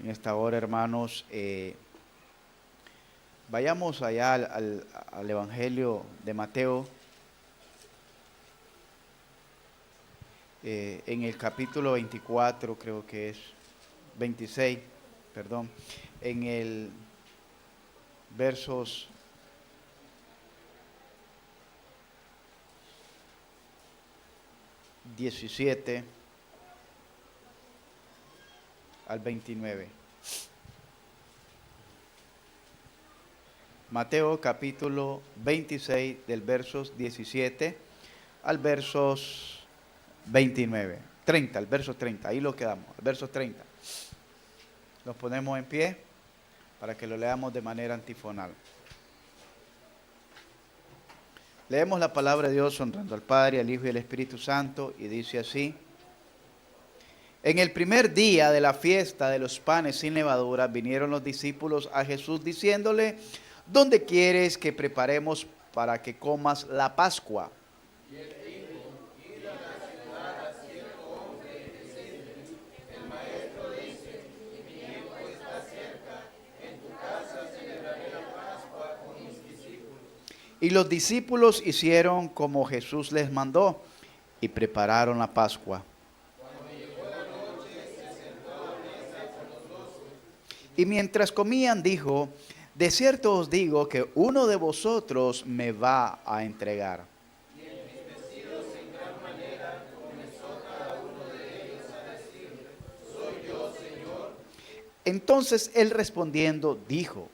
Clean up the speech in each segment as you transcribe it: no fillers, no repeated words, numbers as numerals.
En esta hora, hermanos, vayamos allá al Evangelio de Mateo, en el capítulo 24, creo que es 26, perdón, en el versos 17 al 29. Mateo capítulo 26 del versos 17 al versos 29. 30, el verso 30, ahí lo quedamos, el verso 30. Nos ponemos en pie para que lo leamos de manera antifonal. Leemos la palabra de Dios honrando al Padre, al Hijo y al Espíritu Santo, y dice así: En el primer día de la fiesta de los panes sin levadura, vinieron los discípulos a Jesús diciéndole: ¿Dónde quieres que preparemos para que comas la Pascua? Y él dijo: id a la ciudad a cierto hombre, decidle: el maestro dice, mi tiempo está cerca, en tu casa celebraré la Pascua con mis discípulos. Y los discípulos hicieron como Jesús les mandó y prepararon la Pascua. Y mientras comían dijo: de cierto os digo que uno de vosotros me va a entregar. Y entristecidos en gran manera, comenzó cada uno de ellos a decir: ¿soy yo, Señor? Entonces él respondiendo dijo: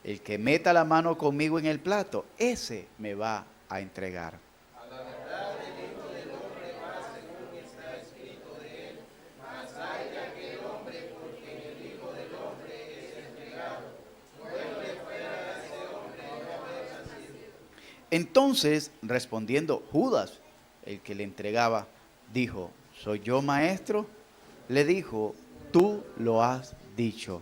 el que meta la mano conmigo en el plato, ese me va a entregar. A la verdad, el Hijo del Hombre va según está escrito de él, mas ay de aquel hombre por quien el Hijo del Hombre es entregado. Bueno le fuera a ese hombre no haber nacido. Entonces respondiendo Judas, el que le entregaba, dijo: ¿soy yo, maestro? Le dijo: tú lo has dicho.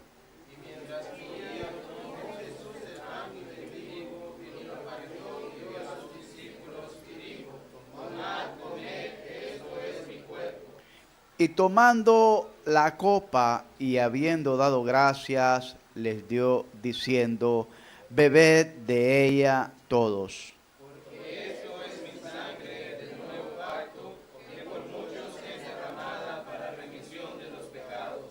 Y mientras comía, tomó Jesús el pan y bendijo, y lo partió y dio a sus discípulos y dijo: tomad, comed, esto es mi cuerpo. Y tomando la copa y habiendo dado gracias, les dio diciendo: bebed de ella todos. Porque esto es mi sangre del nuevo pacto, que por muchos es derramada para remisión de los pecados.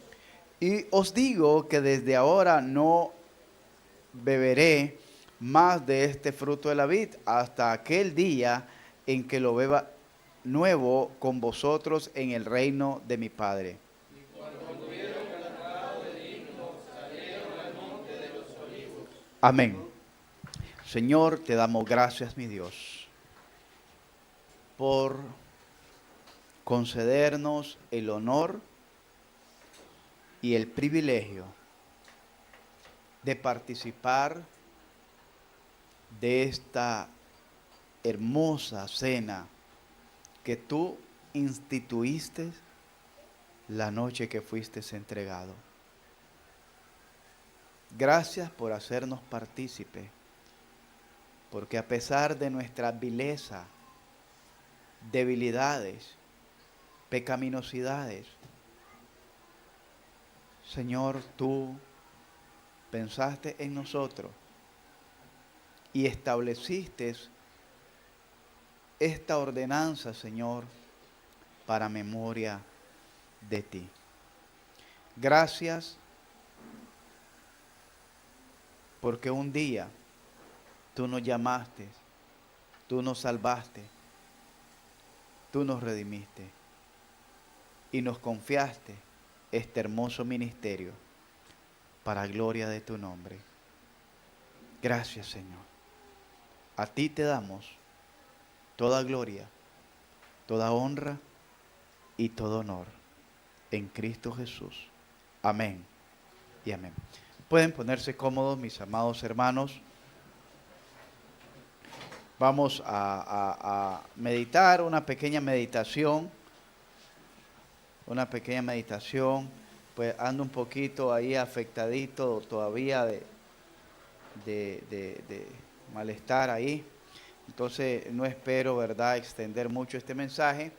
Y os digo que desde ahora no beberé más de este fruto de la vid hasta aquel día en que lo beba nuevo con vosotros en el reino de mi Padre. Y cuando hubieron cantado el himno, salieron al monte de los olivos. Amén. Señor, te damos gracias, mi Dios, por concedernos el honor y el privilegio de participar de esta hermosa cena que tú instituiste la noche que fuiste entregado. Gracias por hacernos partícipe, porque a pesar de nuestra vileza, debilidades, pecaminosidades, Señor, tú pensaste en nosotros y estableciste esta ordenanza, Señor, para memoria de ti. Gracias porque un día tú nos llamaste, tú nos salvaste, tú nos redimiste y nos confiaste este hermoso ministerio para gloria de tu nombre. Gracias, Señor. A ti te damos toda gloria, toda honra y todo honor en Cristo Jesús. Amén y amén. Pueden ponerse cómodos, mis amados hermanos. Vamos a meditar una pequeña meditación. Pues ando un poquito ahí afectadito todavía de malestar ahí. Entonces no espero, ¿verdad?, extender mucho este mensaje,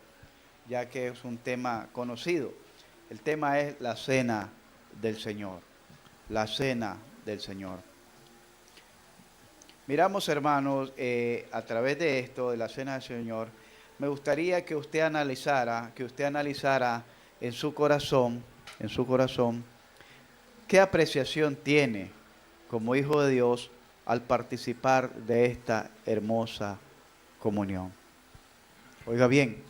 ya que es un tema conocido. El tema es la cena del Señor. La cena del Señor. Miramos, hermanos, a través de esto, de la cena del Señor, me gustaría que usted analizara en su corazón, qué apreciación tiene como hijo de Dios al participar de esta hermosa comunión. Oiga bien,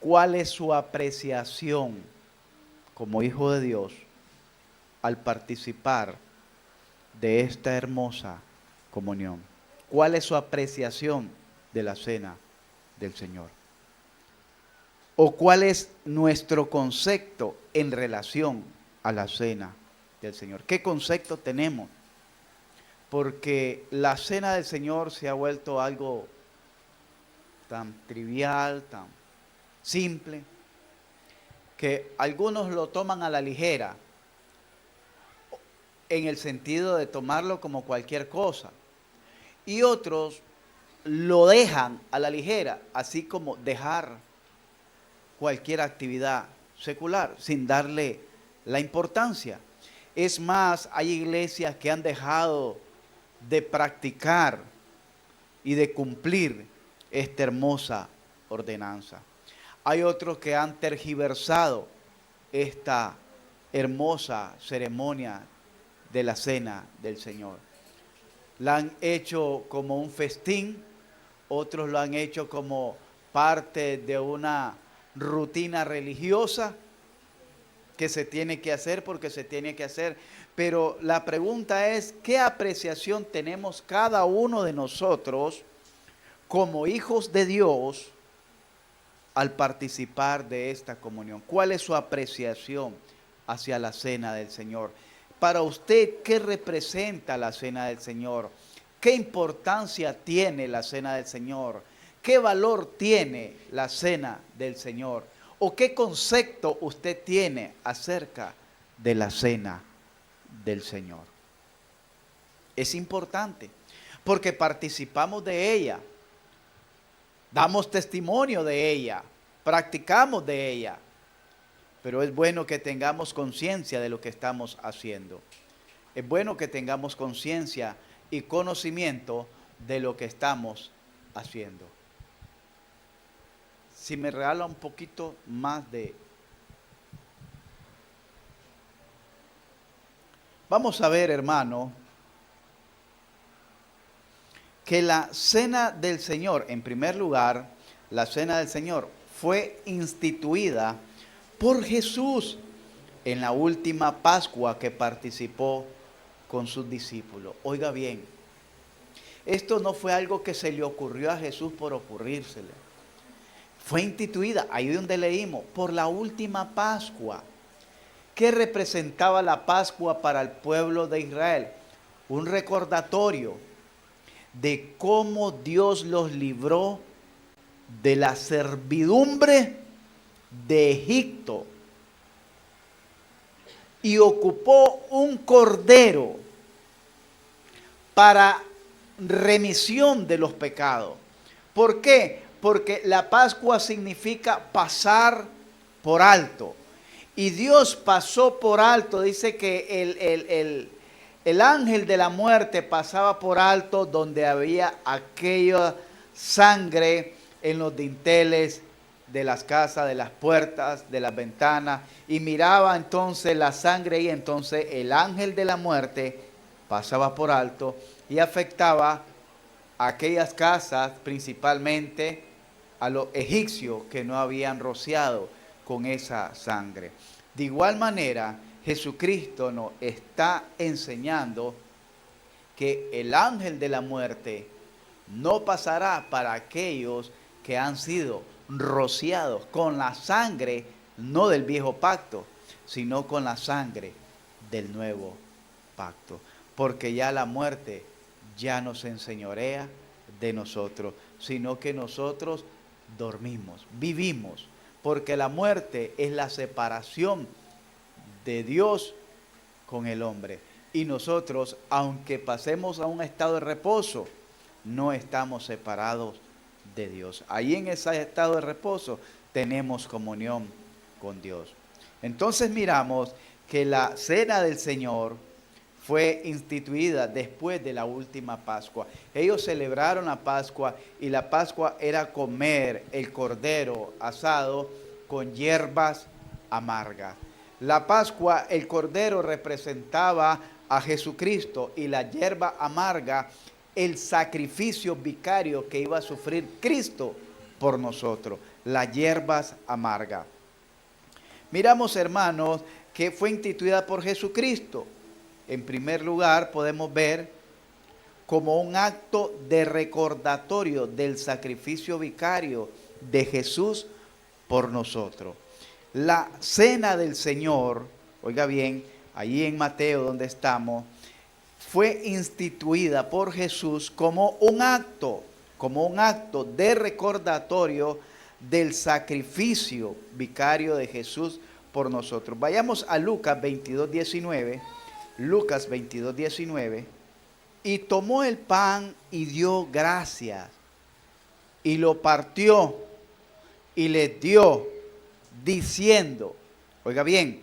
¿cuál es su apreciación como hijo de Dios al participar de esta hermosa comunión? ¿Cuál es su apreciación de la cena del Señor? ¿O cuál es nuestro concepto en relación a la cena del Señor? ¿Qué concepto tenemos? Porque la cena del Señor se ha vuelto algo tan trivial, tan simple, que algunos lo toman a la ligera, en el sentido de tomarlo como cualquier cosa, y otros lo dejan a la ligera, así como dejar cualquier actividad secular sin darle la importancia. Es más, hay iglesias que han dejado de practicar y de cumplir esta hermosa ordenanza. Hay otros que han tergiversado esta hermosa ceremonia de la cena del Señor. La han hecho como un festín, otros lo han hecho como parte de una rutina religiosa que se tiene que hacer porque se tiene que hacer. Pero la pregunta es, ¿qué apreciación tenemos cada uno de nosotros como hijos de Dios al participar de esta comunión? ¿Cuál es su apreciación hacia la cena del Señor? Para usted, ¿qué representa la cena del Señor? ¿Qué importancia tiene la cena del Señor? ¿Qué valor tiene la cena del Señor? ¿O qué concepto usted tiene acerca de la cena del Señor? Es importante porque participamos de ella, damos testimonio de ella, practicamos de ella, pero es bueno que tengamos conciencia de lo que estamos haciendo. Es bueno que tengamos conciencia y conocimiento de lo que estamos haciendo. Si me regala un poquito más de... Vamos a ver, hermano, que la cena del Señor, en primer lugar, la cena del Señor fue instituida por Jesús en la última Pascua que participó con sus discípulos. Oiga bien, esto no fue algo que se le ocurrió a Jesús por ocurrírsele. Fue instituida, ahí donde leímos, por la última Pascua. ¿Qué representaba la Pascua para el pueblo de Israel? Un recordatorio de cómo Dios los libró de la servidumbre de Egipto y ocupó un cordero para remisión de los pecados. ¿Por qué? Porque la Pascua significa pasar por alto. Y Dios pasó por alto, dice que el ángel de la muerte pasaba por alto donde había aquella sangre en los dinteles de las casas, de las puertas, de las ventanas, y miraba entonces la sangre y entonces el ángel de la muerte pasaba por alto y afectaba a aquellas casas, principalmente a los egipcios que no habían rociado con esa sangre. De igual manera, Jesucristo nos está enseñando que el ángel de la muerte no pasará para aquellos que han sido rociados con la sangre, no del viejo pacto, sino con la sangre del nuevo pacto. Porque ya la muerte ya no se enseñorea de nosotros, sino que nosotros dormimos, vivimos, porque la muerte es la separación de Dios con el hombre. Y nosotros, aunque pasemos a un estado de reposo, no estamos separados de Dios. Ahí en ese estado de reposo tenemos comunión con Dios. Entonces miramos que la cena del Señor fue instituida después de la última Pascua. Ellos celebraron la Pascua y la Pascua era comer el cordero asado con hierbas amargas. La Pascua, el cordero representaba a Jesucristo y la hierba amarga, el sacrificio vicario que iba a sufrir Cristo por nosotros, las hierbas amargas. Miramos, hermanos, que fue instituida por Jesucristo. En primer lugar, podemos ver como un acto de recordatorio del sacrificio vicario de Jesús por nosotros. La cena del Señor, oiga bien, allí en Mateo donde estamos, fue instituida por Jesús como un acto de recordatorio del sacrificio vicario de Jesús por nosotros. Vayamos a Lucas 22:19. Lucas 22:19. Y tomó el pan y dio gracias, y lo partió y les dio, diciendo, oiga bien,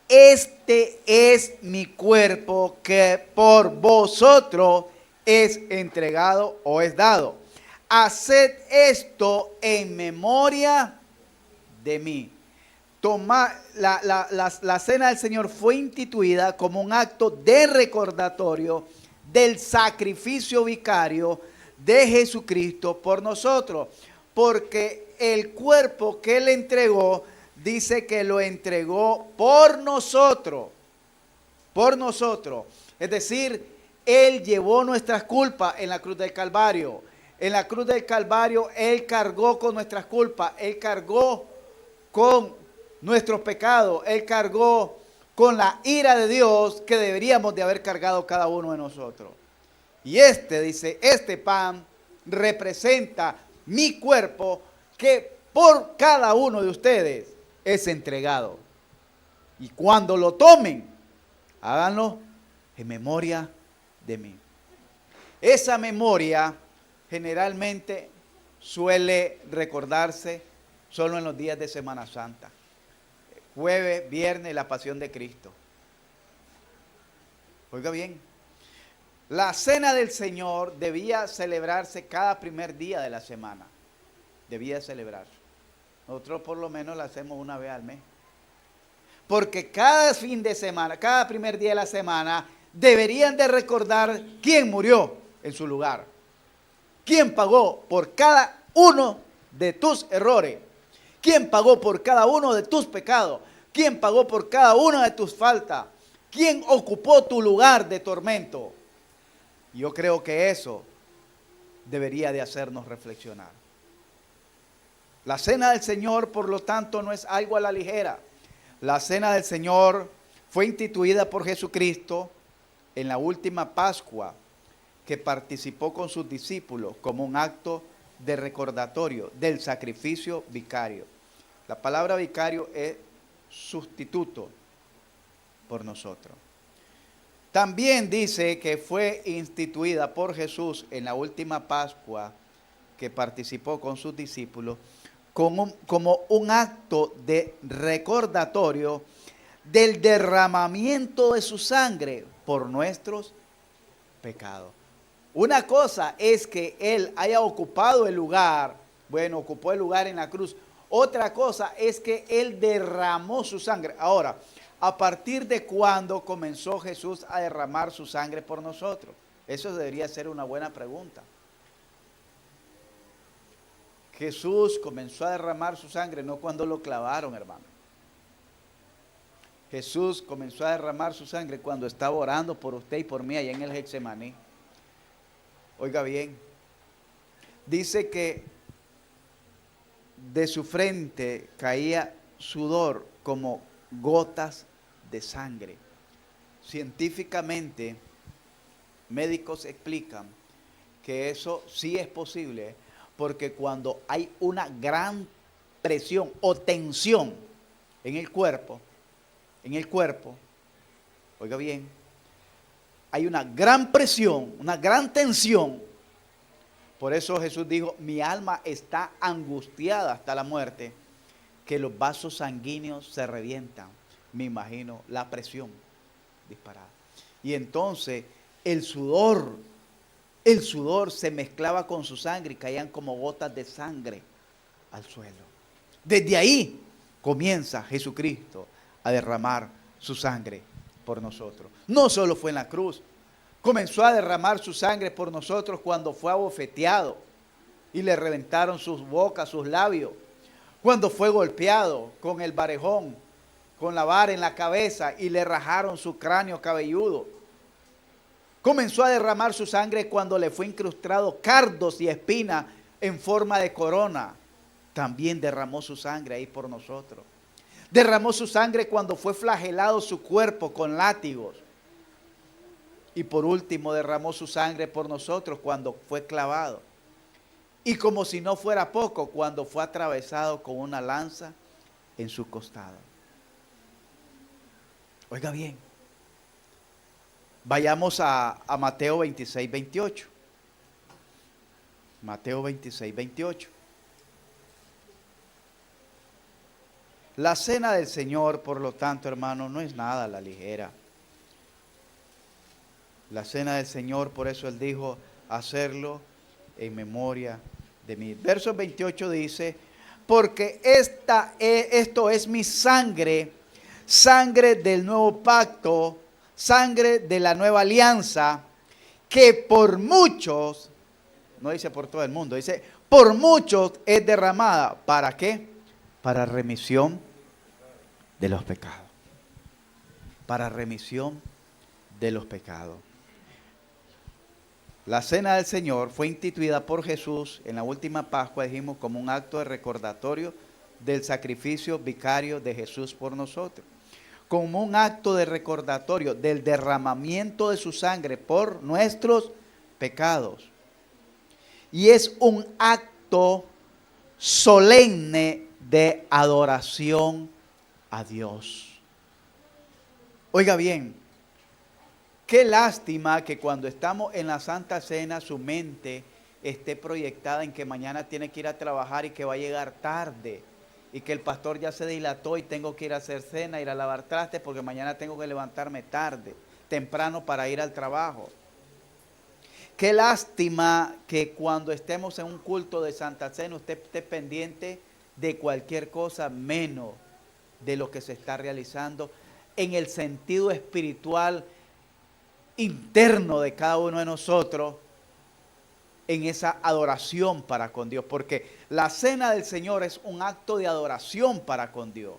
este es mi cuerpo que por vosotros es entregado o es dado. Haced esto en memoria de mí. La cena del Señor fue instituida como un acto de recordatorio del sacrificio vicario de Jesucristo por nosotros, porque el cuerpo que Él entregó, dice que lo entregó por nosotros, es decir, Él llevó nuestras culpas en la cruz del Calvario. En la cruz del Calvario Él cargó con nuestras culpas, Él cargó con nuestros pecados, Él cargó con la ira de Dios que deberíamos de haber cargado cada uno de nosotros. Y dice, este pan representa mi cuerpo que por cada uno de ustedes es entregado. Y cuando lo tomen, háganlo en memoria de mí. Esa memoria generalmente suele recordarse solo en los días de Semana Santa. Jueves, viernes, la pasión de Cristo. Oiga bien, la cena del Señor debía celebrarse cada primer día de la semana. Debía celebrarse. Nosotros por lo menos la hacemos una vez al mes. Porque cada fin de semana, cada primer día de la semana, deberían de recordar quién murió en su lugar. Quién pagó por cada uno de tus errores. ¿Quién pagó por cada uno de tus pecados? ¿Quién pagó por cada una de tus faltas? ¿Quién ocupó tu lugar de tormento? Yo creo que eso debería de hacernos reflexionar. La cena del Señor, por lo tanto, no es algo a la ligera. La cena del Señor fue instituida por Jesucristo en la última Pascua, que participó con sus discípulos como un acto de recordatorio del sacrificio vicario. La palabra vicario es sustituto por nosotros. También dice que fue instituida por Jesús en la última Pascua que participó con sus discípulos como un acto de recordatorio del derramamiento de su sangre por nuestros pecados. Una cosa es que Él haya ocupado el lugar, ocupó el lugar en la cruz. Otra cosa es que Él derramó su sangre. Ahora, ¿a partir de cuándo comenzó Jesús a derramar su sangre por nosotros? Eso debería ser una buena pregunta. Jesús comenzó a derramar su sangre no cuando lo clavaron, hermano. Jesús comenzó a derramar su sangre cuando estaba orando por usted y por mí allá en el Getsemaní. Oiga bien, dice que de su frente caía sudor como gotas de sangre. Científicamente, médicos explican que eso sí es posible, porque cuando hay una gran presión o tensión en el cuerpo, oiga bien, hay una gran presión, una gran tensión. Por eso Jesús dijo, mi alma está angustiada hasta la muerte. que los vasos sanguíneos se revientan, me imagino, la presión disparada. Y entonces el sudor se mezclaba con su sangre y caían como gotas de sangre al suelo. Desde ahí comienza Jesucristo a derramar su sangre por nosotros. No solo fue en la cruz, comenzó a derramar su sangre por nosotros cuando fue abofeteado y le reventaron sus bocas, sus labios, cuando fue golpeado con el varejón, con la vara en la cabeza y le rajaron su cráneo cabelludo. Comenzó a derramar su sangre cuando le fue incrustado cardos y espinas en forma de corona. También derramó su sangre ahí por nosotros. Derramó su sangre cuando fue flagelado su cuerpo con látigos. Y por último derramó su sangre por nosotros cuando fue clavado. Y como si no fuera poco, cuando fue atravesado con una lanza en su costado. Oiga bien, vayamos a Mateo 26, 28. Mateo 26, 28. La cena del Señor, por lo tanto, hermano, no es nada a la ligera. La cena del Señor, por eso Él dijo, hacerlo en memoria de mí. Verso 28 dice, porque esto es mi sangre, sangre del nuevo pacto, sangre de la nueva alianza, que por muchos, no dice por todo el mundo, dice por muchos es derramada. ¿Para qué? Para remisión de los pecados. Para remisión de los pecados. La cena del Señor fue instituida por Jesús en la última Pascua, dijimos, como un acto de recordatorio del sacrificio vicario de Jesús por nosotros. Como un acto de recordatorio del derramamiento de su sangre por nuestros pecados. Y es un acto solemne de adoración a Dios. Oiga bien, qué lástima que cuando estamos en la Santa Cena su mente esté proyectada en que mañana tiene que ir a trabajar y que va a llegar tarde y que el pastor ya se dilató y tengo que ir a hacer cena, ir a lavar trastes porque mañana tengo que levantarme tarde, temprano para ir al trabajo. Qué lástima que cuando estemos en un culto de Santa Cena usted esté pendiente de cualquier cosa menos de lo que se está realizando en el sentido espiritual interno de cada uno de nosotros, en esa adoración para con Dios, porque la cena del Señor es un acto de adoración para con Dios.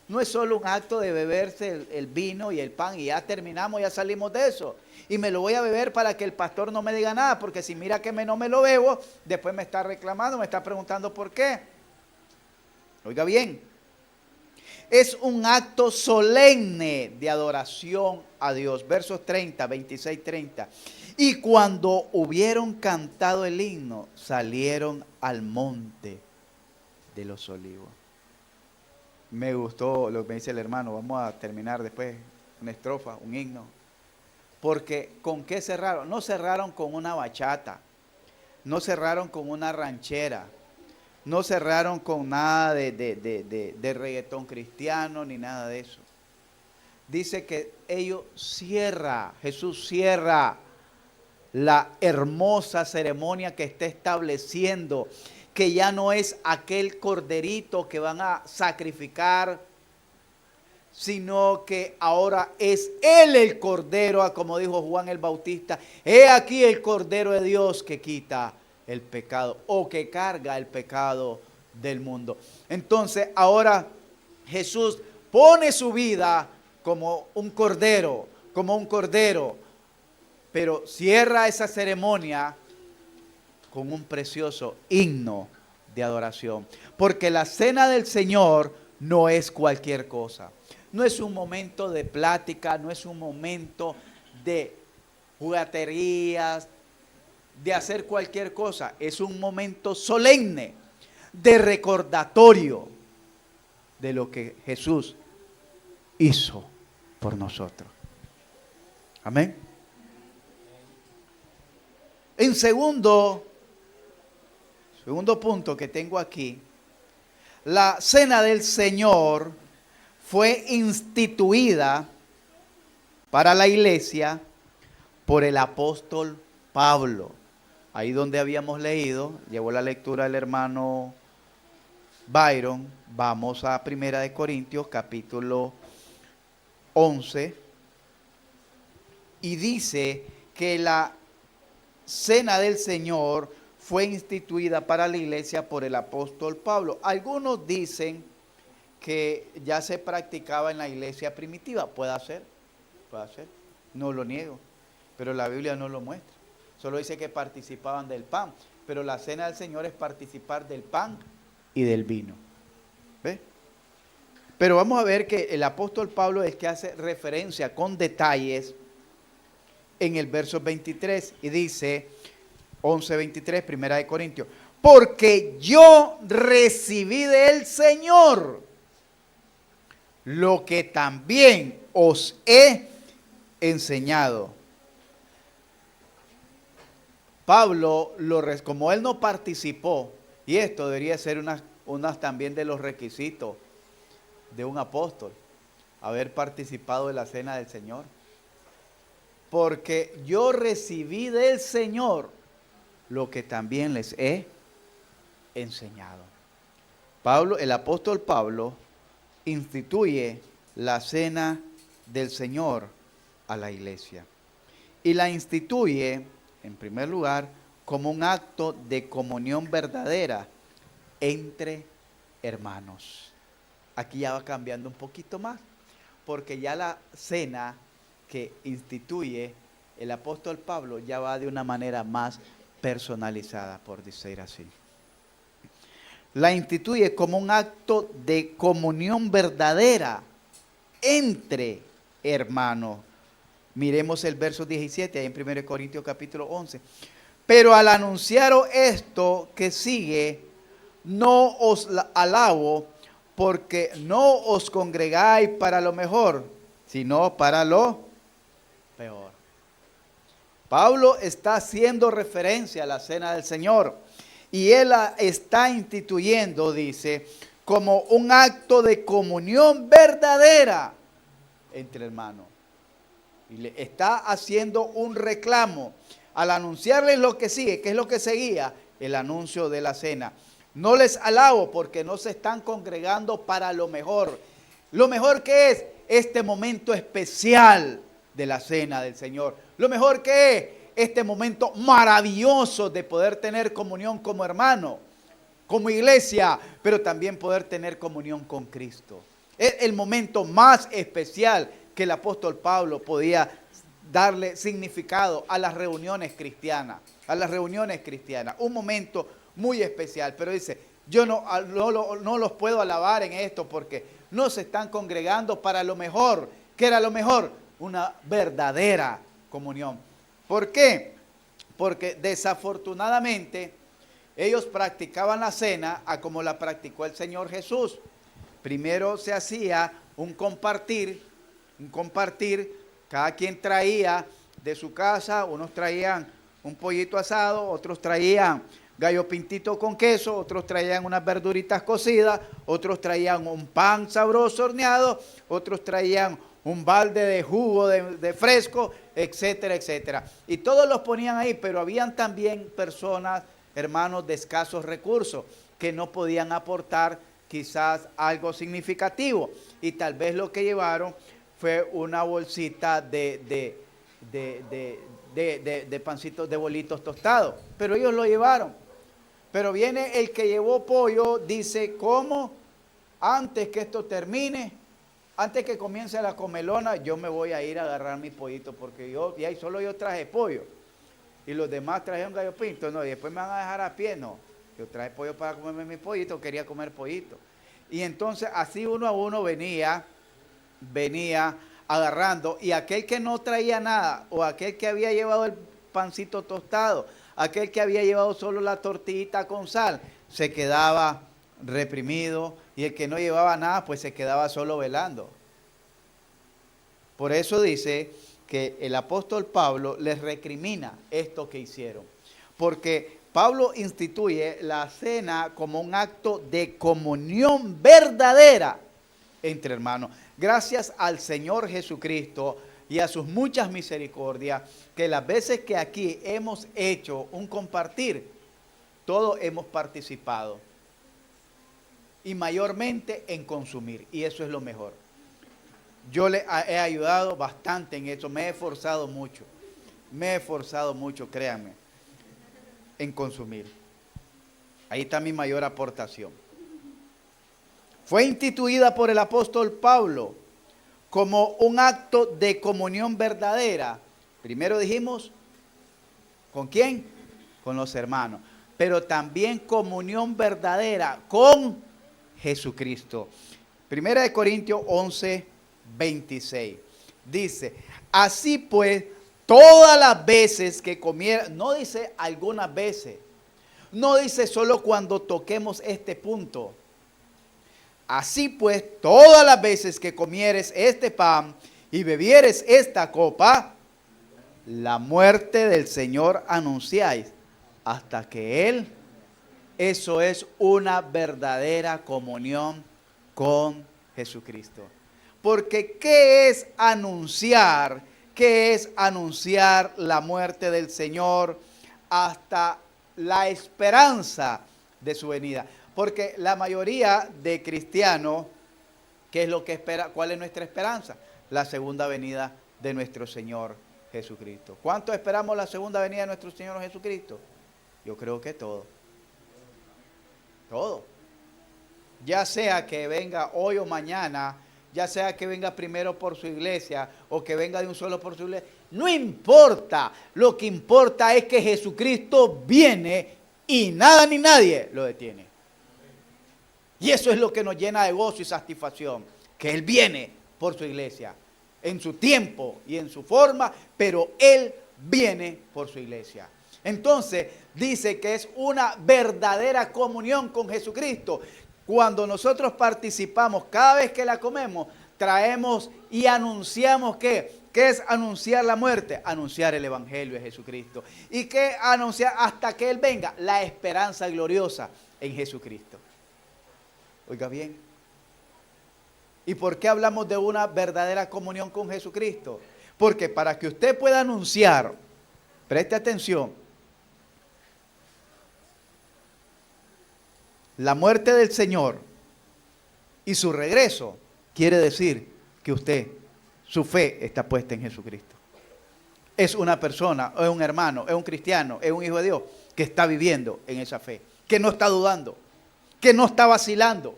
No es solo un acto de beberse el vino y el pan y ya terminamos, ya salimos de eso. Y me lo voy a beber para que el pastor no me diga nada, porque si mira que no me lo bebo, después me está reclamando, me está preguntando por qué. Oiga bien, es un acto solemne de adoración a Dios. Versos 30, 26, 30. Y cuando hubieron cantado el himno, salieron al monte de los olivos. Me gustó lo que me dice el hermano. Vamos a terminar después una estrofa, un himno. Porque ¿con qué cerraron? No cerraron con una bachata, no cerraron con una ranchera, no cerraron con nada de reggaetón cristiano ni nada de eso. Dice que Jesús cierra la hermosa ceremonia que está estableciendo, que ya no es aquel corderito que van a sacrificar, sino que ahora es Él el Cordero, como dijo Juan el Bautista, he aquí el Cordero de Dios que quita el pecado o que carga el pecado del mundo. Entonces ahora Jesús pone su vida como un cordero, pero cierra esa ceremonia con un precioso himno de adoración. Porque la cena del Señor no es cualquier cosa. No es un momento de plática, no es un momento de jugaterías, de hacer cualquier cosa. Es un momento solemne de recordatorio de lo que Jesús hizo por nosotros. Amén. En segundo punto que tengo aquí, La cena del Señor fue instituida para la iglesia por el apóstol Pablo. Ahí donde habíamos leído, llevó la lectura del hermano Byron, vamos a 1 Corintios capítulo 11, y dice que la cena del Señor fue instituida para la iglesia por el apóstol Pablo. Algunos dicen que ya se practicaba en la iglesia primitiva. Puede ser, no lo niego, pero la Biblia no lo muestra. Solo dice que participaban del pan, pero la cena del Señor es participar del pan y del vino. ¿Ve? Pero vamos a ver que el apóstol Pablo es que hace referencia con detalles en el verso 23 y dice, 11:23, 1 Corintios, porque yo recibí del Señor lo que también os he enseñado. Pablo, como él no participó, y esto debería ser unas también de los requisitos de un apóstol, haber participado de la cena del Señor. Porque yo recibí del Señor lo que también les he enseñado. Pablo, el apóstol Pablo, instituye la cena del Señor a la iglesia. Y la instituye, en primer lugar, como un acto de comunión verdadera entre hermanos. Aquí ya va cambiando un poquito más, porque ya la cena que instituye el apóstol Pablo ya va de una manera más personalizada, por decir así. La instituye como un acto de comunión verdadera entre hermanos. Miremos el verso 17, ahí en 1 Corintios capítulo 11. Pero al anunciaros esto que sigue, no os alabo, porque no os congregáis para lo mejor, sino para lo peor. Pablo está haciendo referencia a la cena del Señor, y él la está instituyendo, dice, como un acto de comunión verdadera entre hermanos. Y le está haciendo un reclamo al anunciarles lo que sigue. ¿Qué es lo que seguía? El anuncio de la cena. No les alabo porque no se están congregando para lo mejor. Lo mejor que es este momento especial de la cena del Señor. Lo mejor que es este momento maravilloso de poder tener comunión como hermano, como iglesia, pero también poder tener comunión con Cristo. Es el momento más especial que el apóstol Pablo podía darle significado a las reuniones cristianas, un momento muy especial. Pero dice, yo no los puedo alabar en esto porque no se están congregando para lo mejor. ¿Qué era lo mejor? Una verdadera comunión. ¿Por qué? Porque desafortunadamente ellos practicaban la cena a como la practicó el Señor Jesús. Primero se hacía un compartir, cada quien traía de su casa, unos traían un pollito asado, otros traían gallo pintito con queso, otros traían unas verduritas cocidas, otros traían un pan sabroso horneado, otros traían un balde de jugo de fresco, etcétera, etcétera. Y todos los ponían ahí, pero habían también personas, hermanos, de escasos recursos, que no podían aportar quizás algo significativo. Y tal vez lo que llevaron fue una bolsita de pancitos, de bolitos tostados. Pero ellos lo llevaron. Pero viene el que llevó pollo, dice, ¿cómo? Antes que esto termine, antes que comience la comelona, yo me voy a ir a agarrar mi pollito, porque solo yo traje pollo. Y los demás trajeron gallo pinto, no, y después me van a dejar a pie, no. Yo traje pollo para comerme mi pollito, quería comer pollito. Y entonces así uno a uno venía agarrando, y aquel que no traía nada, o aquel que había llevado el pancito tostado, aquel que había llevado solo la tortillita con sal, se quedaba reprimido, y el que no llevaba nada, pues se quedaba solo velando. Por eso dice que el apóstol Pablo les recrimina esto que hicieron, porque Pablo instituye la cena como un acto de comunión verdadera entre hermanos. Gracias al Señor Jesucristo y a sus muchas misericordias, que las veces que aquí hemos hecho un compartir, todos hemos participado. Y mayormente en consumir. Y eso es lo mejor. Yo le he ayudado bastante en eso. Me he esforzado mucho. Créanme, en consumir. Ahí está mi mayor aportación. Fue instituida por el apóstol Pablo como un acto de comunión verdadera. Primero dijimos, ¿con quién? Con los hermanos. Pero también comunión verdadera con Jesucristo. Primera de Corintios 11, 26. Dice, así pues, todas las veces que comieran, no dice algunas veces, no dice solo cuando toquemos este punto. Así pues, todas las veces que comieres este pan y bebieres esta copa, la muerte del Señor anunciáis hasta que Él. Eso es una verdadera comunión con Jesucristo. Porque ¿qué es anunciar? ¿Qué es anunciar la muerte del Señor hasta la esperanza de su venida? Porque la mayoría de cristianos, ¿qué es lo que espera? ¿Cuál es nuestra esperanza? La segunda venida de nuestro Señor Jesucristo. ¿Cuánto esperamos la segunda venida de nuestro Señor Jesucristo? Yo creo que todo. Todo. Ya sea que venga hoy o mañana, ya sea que venga primero por su iglesia o que venga de un solo por su iglesia, no importa. Lo que importa es que Jesucristo viene y nada ni nadie lo detiene. Y eso es lo que nos llena de gozo y satisfacción, que Él viene por su iglesia, en su tiempo y en su forma, pero Él viene por su iglesia. Entonces, dice que es una verdadera comunión con Jesucristo. Cuando nosotros participamos, cada vez que la comemos, traemos y anunciamos ¿qué? ¿Qué es anunciar la muerte? Anunciar el Evangelio de Jesucristo. ¿Y qué anunciar hasta que Él venga? La esperanza gloriosa en Jesucristo. Oiga bien. ¿Y por qué hablamos de una verdadera comunión con Jesucristo? Porque para que usted pueda anunciar, preste atención, la muerte del Señor y su regreso, quiere decir que usted, su fe está puesta en Jesucristo. Es una persona, es un hermano, es un cristiano, es un hijo de Dios que está viviendo en esa fe, que no está dudando, que no está vacilando,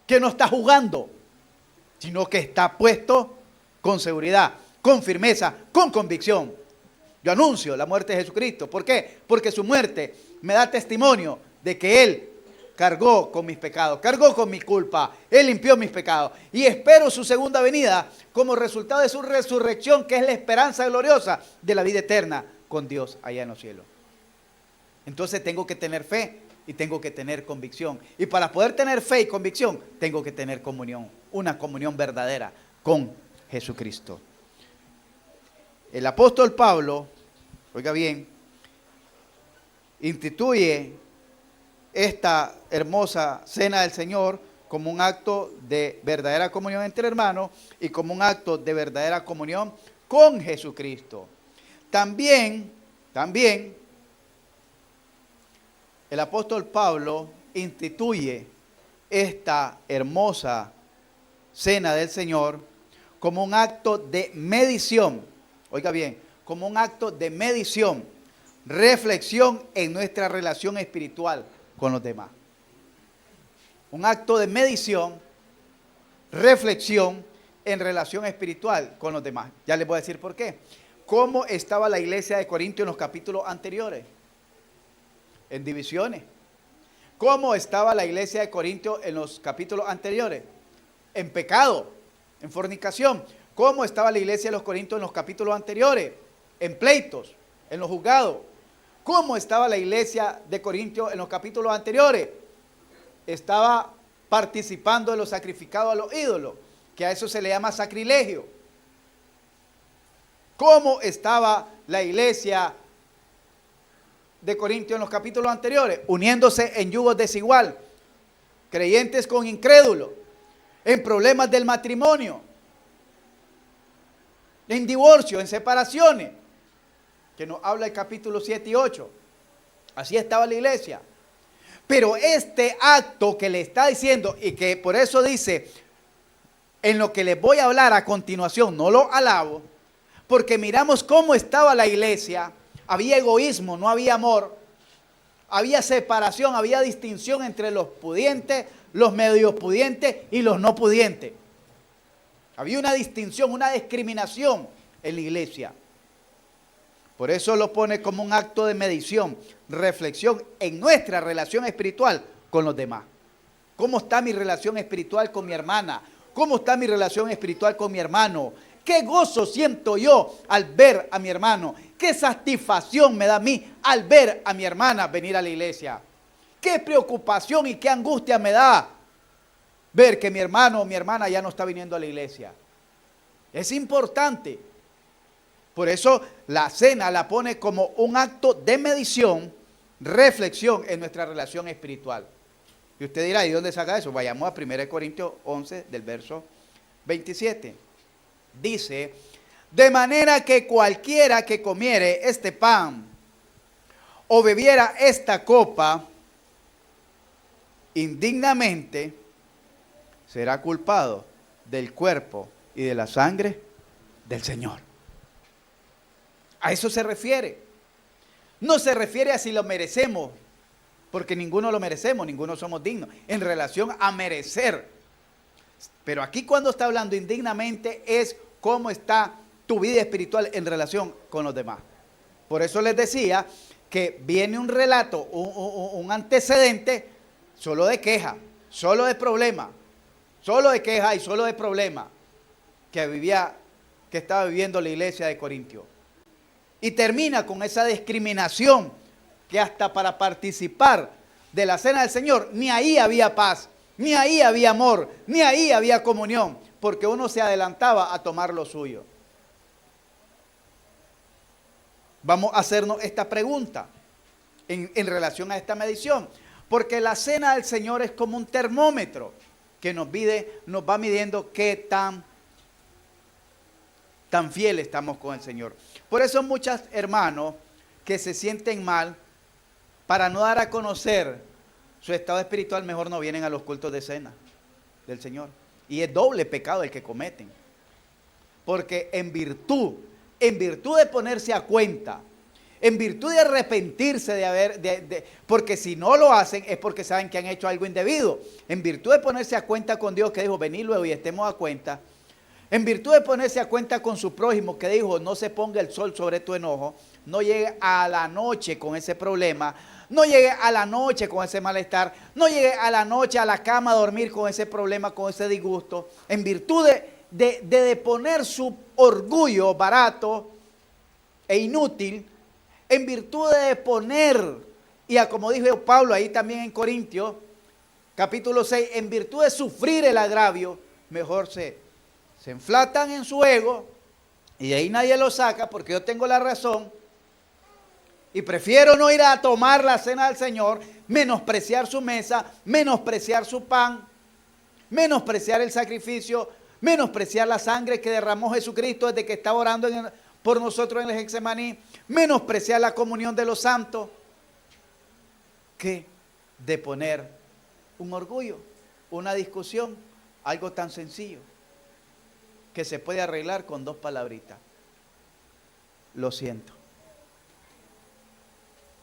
que no está jugando, sino que está puesto con seguridad, con firmeza, con convicción. Yo anuncio la muerte de Jesucristo. ¿Por qué? Porque su muerte me da testimonio de que Él cargó con mis pecados, cargó con mi culpa, Él limpió mis pecados. Y espero su segunda venida como resultado de su resurrección, que es la esperanza gloriosa de la vida eterna con Dios allá en los cielos. Entonces tengo que tener fe y tengo que tener convicción. Y para poder tener fe y convicción, tengo que tener comunión, una comunión verdadera con Jesucristo. El apóstol Pablo, oiga bien, instituye esta hermosa cena del Señor como un acto de verdadera comunión entre hermanos y como un acto de verdadera comunión con Jesucristo. También, el apóstol Pablo instituye esta hermosa cena del Señor como un acto de medición. Oiga bien, como un acto de medición, reflexión en nuestra relación espiritual con los demás. Un acto de medición, reflexión en relación espiritual con los demás. Ya les voy a decir por qué. ¿Cómo estaba la iglesia de Corinto en los capítulos anteriores? En divisiones. ¿Cómo estaba la iglesia de Corinto en los capítulos anteriores? En pecado, en fornicación. ¿Cómo estaba la iglesia de los Corintios en los capítulos anteriores? En pleitos, en los juzgados. ¿Cómo estaba la iglesia de Corintios en los capítulos anteriores? Estaba participando de lo sacrificado a los ídolos, que a eso se le llama sacrilegio. ¿Cómo estaba la iglesia de Corintios en los capítulos anteriores, uniéndose en yugos desigual, creyentes con incrédulos, en problemas del matrimonio, en divorcio, en separaciones, que nos habla el capítulo 7 y 8. Así estaba la iglesia. Pero este acto que le está diciendo, y que por eso dice, en lo que les voy a hablar a continuación, no lo alabo, porque miramos cómo estaba la iglesia. Había egoísmo, no había amor, había separación, había distinción entre los pudientes, los medio pudientes y los no pudientes. Había una distinción, una discriminación en la iglesia. Por eso lo pone como un acto de medición, reflexión en nuestra relación espiritual con los demás. ¿Cómo está mi relación espiritual con mi hermana? ¿Cómo está mi relación espiritual con mi hermano? ¿Qué gozo siento yo al ver a mi hermano? ¿Qué satisfacción me da a mí al ver a mi hermana venir a la iglesia? ¿Qué preocupación y qué angustia me da ver que mi hermano o mi hermana ya no está viniendo a la iglesia? Es importante. Por eso la cena la pone como un acto de medición, reflexión en nuestra relación espiritual. Y usted dirá, ¿y dónde saca eso? Vayamos a 1 Corintios 11 del verso 27. Dice, de manera que cualquiera que comiere este pan o bebiera esta copa indignamente, será culpado del cuerpo y de la sangre del Señor. A eso se refiere. No se refiere a si lo merecemos, porque ninguno lo merecemos, ninguno somos dignos, en relación a merecer. Pero aquí cuando está hablando indignamente es cómo está tu vida espiritual en relación con los demás. Por eso les decía que viene un relato, un antecedente solo de queja, solo de problema, solo de queja y solo de problema que estaba viviendo la iglesia de Corintio. Y termina con esa discriminación que hasta para participar de la cena del Señor, ni ahí había paz, ni ahí había amor, ni ahí había comunión, porque uno se adelantaba a tomar lo suyo. Vamos a hacernos esta pregunta en relación a esta medición, porque la cena del Señor es como un termómetro que nos va midiendo qué tan fiel estamos con el Señor. Por eso muchos hermanos que se sienten mal, para no dar a conocer su estado espiritual, mejor no vienen a los cultos de cena del Señor. Y es doble pecado el que cometen. Porque en virtud de ponerse a cuenta, en virtud de arrepentirse porque si no lo hacen es porque saben que han hecho algo indebido. En virtud de ponerse a cuenta con Dios, que dijo, venid luego y estemos a cuenta. En virtud de ponerse a cuenta con su prójimo, que dijo, no se ponga el sol sobre tu enojo, no llegue a la noche con ese problema, no llegue a la noche con ese malestar, no llegue a la noche a la cama a dormir con ese problema, con ese disgusto. En virtud de poner su orgullo barato e inútil, en virtud de poner, como dijo Pablo ahí también en Corintios, capítulo 6, en virtud de sufrir el agravio, mejor se enflatan en su ego y de ahí nadie lo saca porque yo tengo la razón y prefiero no ir a tomar la cena del Señor, menospreciar su mesa, menospreciar su pan, menospreciar el sacrificio, menospreciar la sangre que derramó Jesucristo desde que estaba orando por nosotros en el Getsemaní, menospreciar la comunión de los santos, que de poner un orgullo, una discusión, algo tan sencillo que se puede arreglar con dos palabritas. Lo siento.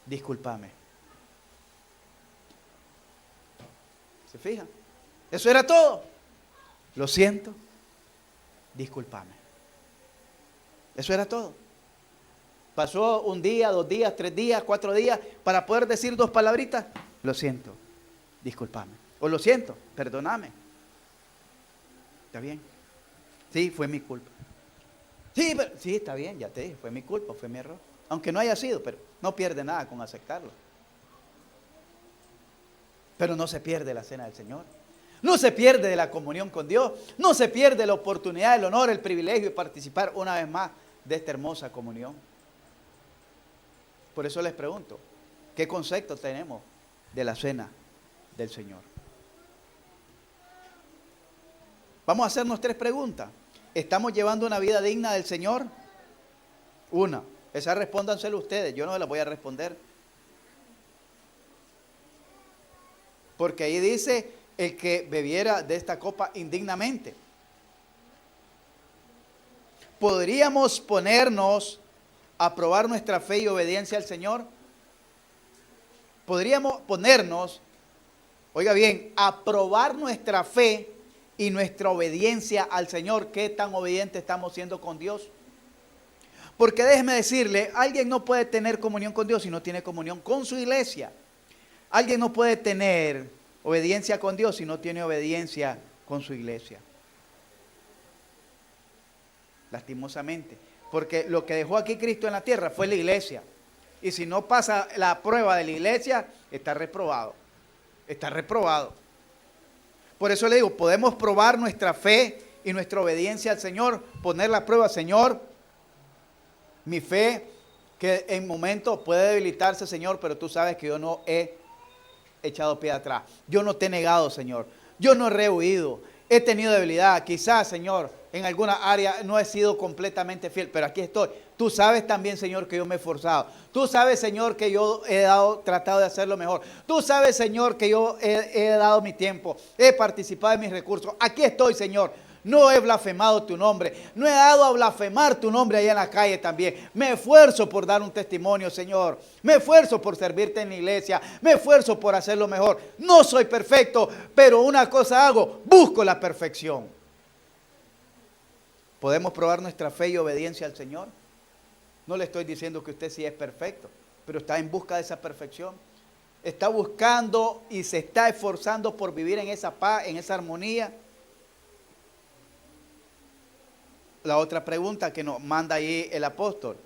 Discúlpame. ¿Se fijan? Eso era todo. Lo siento. Discúlpame. Eso era todo. Pasó un día, 2 días, 3 días, 4 días para poder decir dos palabritas. Lo siento. Discúlpame. O lo siento. Perdóname. ¿Está bien? Sí, fue mi culpa. Sí, está bien, ya te dije, fue mi culpa, fue mi error. Aunque no haya sido, pero no pierde nada con aceptarlo. Pero no se pierde la cena del Señor. No se pierde de la comunión con Dios. No se pierde la oportunidad, el honor, el privilegio de participar una vez más de esta hermosa comunión. Por eso les pregunto, ¿Qué concepto tenemos de la cena del Señor? Vamos a hacernos 3 preguntas. ¿Estamos llevando una vida digna del Señor? Una. Esa respóndanselo ustedes, yo no se la voy a responder. Porque ahí dice, el que bebiera de esta copa indignamente. ¿Podríamos ponernos a probar nuestra fe y obediencia al Señor? Podríamos ponernos, oiga bien, a probar nuestra fe y nuestra obediencia al Señor. ¿Qué tan obedientes estamos siendo con Dios? Porque déjeme decirle, alguien no puede tener comunión con Dios si no tiene comunión con su iglesia. Alguien no puede tener obediencia con Dios si no tiene obediencia con su iglesia. Lastimosamente. Porque lo que dejó aquí Cristo en la tierra fue la iglesia. Y si no pasa la prueba de la iglesia, está reprobado. Está reprobado. Por eso le digo, podemos probar nuestra fe y nuestra obediencia al Señor, poner la prueba, Señor, mi fe, que en momentos puede debilitarse, Señor, pero tú sabes que yo no he echado pie atrás. Yo no te he negado, Señor. Yo no he rehuido. He tenido debilidad. Quizás, Señor, en alguna área no he sido completamente fiel, pero aquí estoy. Tú sabes también, Señor, que yo me he esforzado. Tú sabes, Señor, que yo he tratado de hacerlo mejor. Tú sabes, Señor, que yo he dado mi tiempo. He participado de mis recursos. Aquí estoy, Señor. No he blasfemado tu nombre. No he dado a blasfemar tu nombre allá en la calle también. Me esfuerzo por dar un testimonio, Señor. Me esfuerzo por servirte en la iglesia. Me esfuerzo por hacerlo mejor. No soy perfecto, pero una cosa hago. Busco la perfección. ¿Podemos probar nuestra fe y obediencia al Señor? No le estoy diciendo que usted sí es perfecto, pero está en busca de esa perfección. Está buscando y se está esforzando por vivir en esa paz, en esa armonía. La otra pregunta que nos manda ahí el apóstol,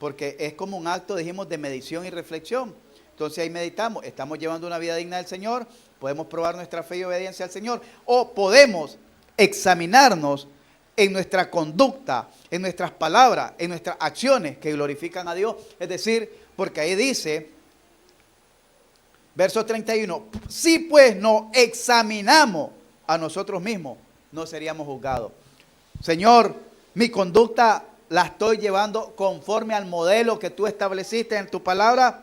porque es como un acto, dijimos, de medición y reflexión. Entonces ahí meditamos, estamos llevando una vida digna del Señor, podemos probar nuestra fe y obediencia al Señor, o podemos examinarnos en nuestra conducta, en nuestras palabras, en nuestras acciones que glorifican a Dios. Es decir, porque ahí dice, verso 31, si pues nos examinamos a nosotros mismos, no seríamos juzgados. Señor, mi conducta la estoy llevando conforme al modelo que tú estableciste en tu palabra.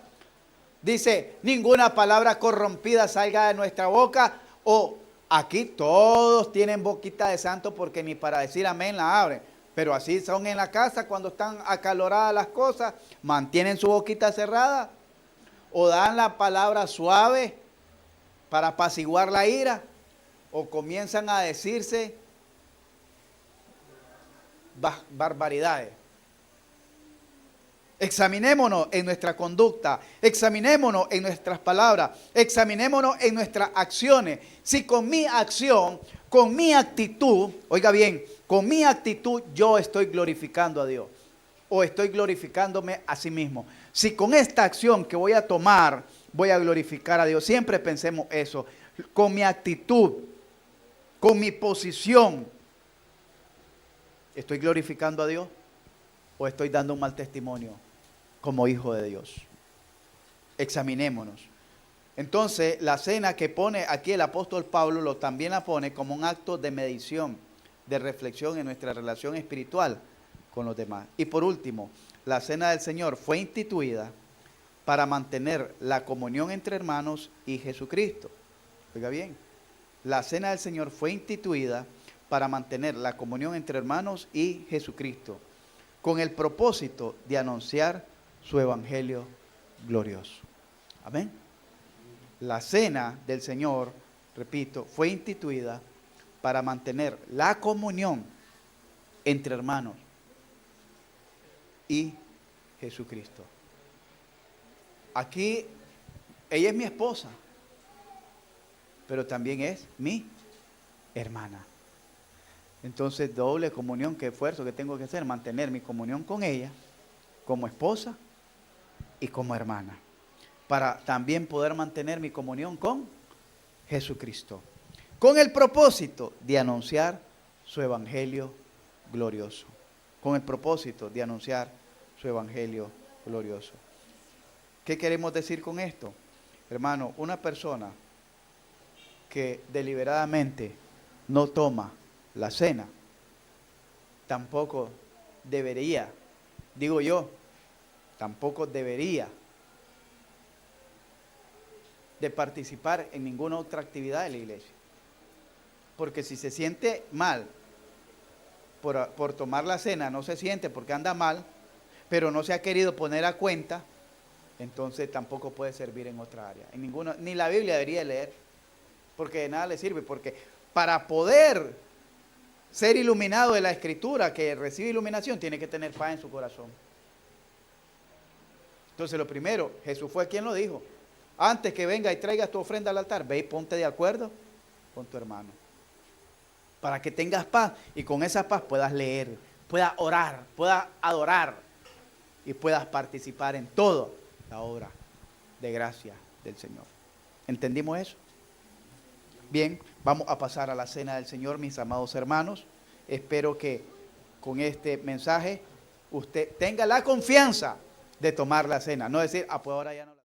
Dice, ninguna palabra corrompida salga de nuestra boca. O aquí todos tienen boquita de santo porque ni para decir amén la abren. Pero así son en la casa cuando están acaloradas las cosas. Mantienen su boquita cerrada. O dan la palabra suave para apaciguar la ira. O comienzan a decirse barbaridades. Examinémonos en nuestra conducta, examinémonos en nuestras palabras, examinémonos en nuestras acciones. Si con mi acción, con mi actitud, oiga bien, con mi actitud yo estoy glorificando a Dios o estoy glorificándome a sí mismo. Si con esta acción que voy a tomar voy a glorificar a Dios, siempre pensemos eso, con mi actitud, con mi posición, ¿estoy glorificando a Dios o estoy dando un mal testimonio como hijo de Dios? Examinémonos. Entonces, la cena que pone aquí el apóstol Pablo también la pone como un acto de medición, de reflexión en nuestra relación espiritual con los demás. Y por último, la cena del Señor fue instituida para mantener la comunión entre hermanos y Jesucristo. Oiga bien, la cena del Señor fue instituida para mantener la comunión entre hermanos y Jesucristo, con el propósito de anunciar su evangelio glorioso. Amén. La cena del Señor, repito, fue instituida para mantener la comunión entre hermanos y Jesucristo. Aquí, ella es mi esposa, pero también es mi hermana. Entonces, doble comunión, qué esfuerzo que tengo que hacer, mantener mi comunión con ella, como esposa y como hermana, para también poder mantener mi comunión con Jesucristo, con el propósito de anunciar su evangelio glorioso, con el propósito de anunciar su evangelio glorioso. ¿Qué queremos decir con esto? Hermano, una persona que deliberadamente no toma la cena, tampoco debería, digo yo, tampoco debería de participar en ninguna otra actividad de la iglesia. Porque si se siente mal por tomar la cena, no se siente porque anda mal, pero no se ha querido poner a cuenta, entonces tampoco puede servir en otra área. En ninguna, ni la Biblia debería leer, porque de nada le sirve, porque para poder ser iluminado de la Escritura, que recibe iluminación, tiene que tener paz en su corazón. Entonces lo primero, Jesús fue quien lo dijo. Antes que venga y traigas tu ofrenda al altar, ve y ponte de acuerdo con tu hermano. Para que tengas paz y con esa paz puedas leer, puedas orar, puedas adorar y puedas participar en toda la obra de gracia del Señor. ¿Entendimos eso? Bien, vamos a pasar a la cena del Señor, mis amados hermanos. Espero que con este mensaje usted tenga la confianza de tomar la cena. No decir, pues ahora ya no la